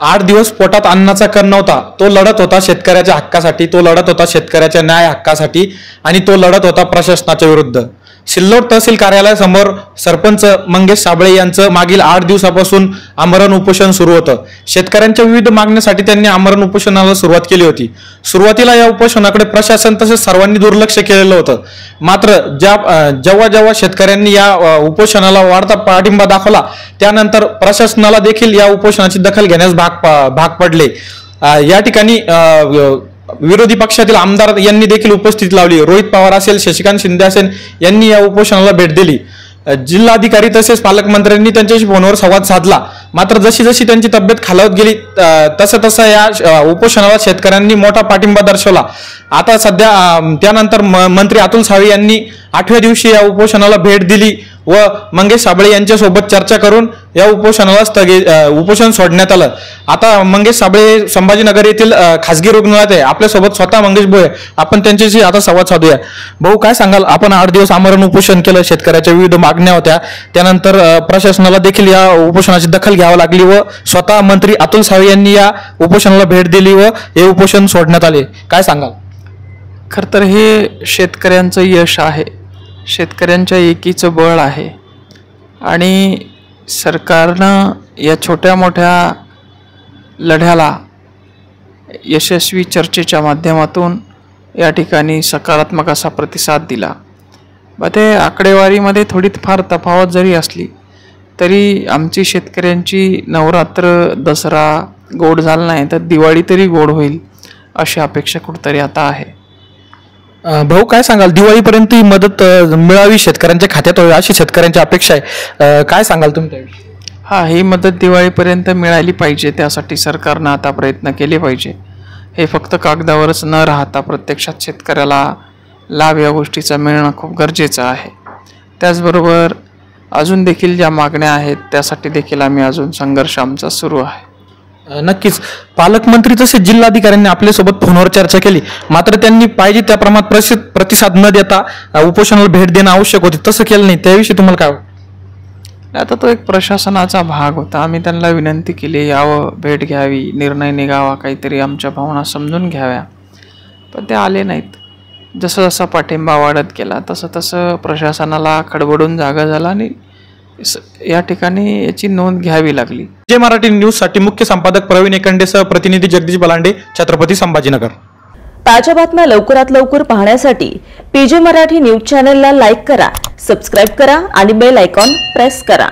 8 दिवस पोटात अन्नाचा कण नव्हता, तो लढत होता शेतकऱ्याच्या हक्कासाठी, तो लढत होता शेतकऱ्याच्या न्याय हक्कासाठी आणि तो लढत होता प्रशासनाच्या विरुद्ध। सिल्लोड तहसील कार्यालयासमोर सरपंच मंगेश साबळे यांचं मागील 8 दिवसापासून आमरण उपोषण सुरू होतं। शेतकऱ्यांच्या विविध मागण्यांसाठी त्यांनी आमरण उपोषणाला सुरुवात केली होती। सुरुवातीला या उपोषणाकडे प्रशासन तसेच सर्वांनी दुर्लक्ष केलेलं होतं, मात्र जेव्हा शेतकऱ्यांनी या उपोषणाला वाढता पाठिंबा दाखवला त्यानंतर प्रशासनाला देखील या उपोषणाची दखल घेण्यास भाग पडले। या ठिकाणी विरोधी पक्षातील आमदार यांनी देखील उपस्थिती लावली। रोहित पवार असेल, शशिकांत शिंदे असेल यांनी या उपोषणाला भेट दिली। जिल्हाधिकारी तसेच पालकमंत्र्यांनी त्यांच्याशी फोनवर संवाद साधला, मात्र जशी जशी त्यांची तब्येत खालावत गेली तसं या उपोषणाला शेतकऱ्यांनी मोठा पाठिंबा दर्शवला। आता सध्या त्यानंतर मंत्री अतुल सावे यांनी 8व्या दिवशी या उपोषणाला भेट दिली व मंगेश साबळे यांच्यासोबत चर्चा करून या उपोषणाला उपोषण सोडण्यात आलं। आता मंगेश साबळे संभाजीनगर येथील खासगी रुग्णालयात आहे। आपल्यासोबत स्वतः मंगेश भाऊ आहे, आपण त्यांच्याशी आता संवाद साधूया। भाऊ, काय सांगाल, आपण 8 दिवस आमरण उपोषण केलं, शेतकऱ्याच्या विविध मागण्या होत्या, त्यानंतर प्रशासनाला देखील या उपोषणाची दखल घ्यावी लागली व स्वतः मंत्री अतुल सावे यांनी या उपोषणाला भेट दिली व हे उपोषण सोडण्यात आले, काय सांगाल? खरं तर हे शेतकऱ्यांचं यश आहे, शेतकऱ्यांच्या एकीचं बळ आहे आणि सरकारनं या छोट्या मोठ्या लढ्याला यशस्वी चर्चेच्या माध्यमातून या ठिकाणी सकारात्मक असा प्रतिसाद दिला। मग ते आकडेवारीमध्ये थोडीफार तफावत जरी असली तरी आमची शेतकऱ्यांची नवरात्र दसरा गोड झाला नाही तर दिवाळी तरी गोड होईल अशी अपेक्षा कुठेतरी आता आहे। भाऊ, काय सांगाल, दिवाळीपर्यंत ही मदत मिळावी, शेतकऱ्यांच्या खात्यात व्हावी अशी शेतकऱ्यांची अपेक्षा आहे, काय सांगाल तुम्ही त्याविषयी? ही मदत दिवाळीपर्यंत मिळाली पाहिजे, त्यासाठी सरकारनं आता प्रयत्न केले पाहिजे। हे फक्त कागदावरच न राहता प्रत्यक्षात शेतकऱ्याला लाभ या गोष्टीचा मिळणं खूप गरजेचं आहे। त्याचबरोबर अजून देखील ज्या मागण्या आहेत त्यासाठी देखील आम्ही अजून संघर्ष आमचा सुरू आहे। नक्कीच पालकमंत्री तसेच जिल्हाधिकाऱ्यांनी आपल्यासोबत फोनवर चर्चा केली, मात्र त्यांनी पाहिजे त्या प्रमाणात प्रतिसाद न देता उपोषणाला भेट देणं आवश्यक होते, तसं केलं नाही, त्याविषयी तुम्हाला काय वाटतं? आता तो एक प्रशासनाचा भाग होता, आम्ही त्यांना विनंती केली यावं, भेट घ्यावी, निर्णय निघावा, काहीतरी आमच्या भावना समजून घ्याव्या, पण ते आले नाहीत। जसं जसा पाठिंबा वाढत गेला तसं तसं प्रशासनाला खडबडून जागा झाला आणि या ठिकाणी याची नोंद घ्यावी लागली। जे मराठी न्यूजसाठी मुख्य संपादक प्रवीण एकंडेसह प्रतिनिधी जगदीश बलांडे, छत्रपती संभाजीनगर। ताज्या बातम्या लवकरात लवकर पाहण्यासाठी पीजे मराठी न्यूज चॅनलला लाईक करा, सबस्क्राइब करा आणि बेल आयकॉन प्रेस करा।